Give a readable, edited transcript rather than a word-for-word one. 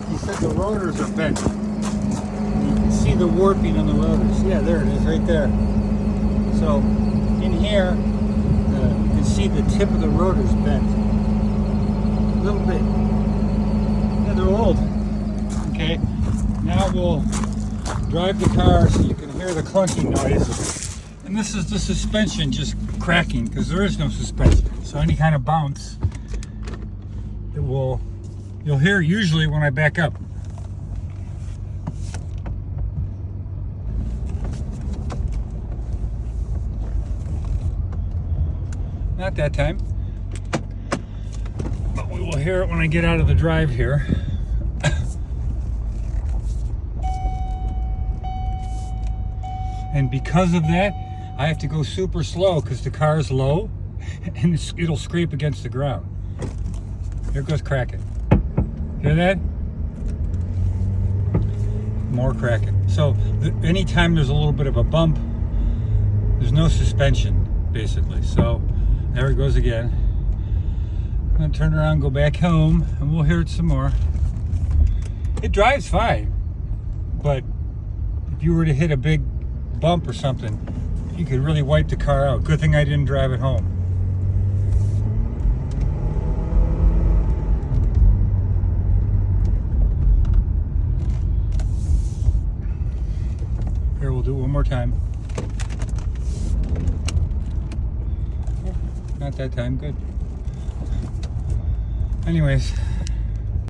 He said the rotors are bent. You can see the warping on the rotors. Yeah, there it is, right there. So in here, you can see the tip of the rotors bent a little bit. Yeah, they're old. Okay, now we'll drive the car so you can hear the clunking noise. And this is the suspension just cracking because there is no suspension. So any kind of bounce, you'll hear it usually when I back up. Not that time, but we will hear it when I get out of the drive here. And because of that, I have to go super slow because the car is low and it'll scrape against the ground. Here goes cracking. Hear that? More cracking. So anytime there's a little bit of a bump, there's no suspension, basically. So there it goes again. I'm gonna turn around, go back home, and we'll hear it some more. It drives fine, but if you were to hit a big bump or something, you could really wipe the car out. Good thing I didn't drive it home. Here, we'll do it one more time. Not that time, good. Anyways,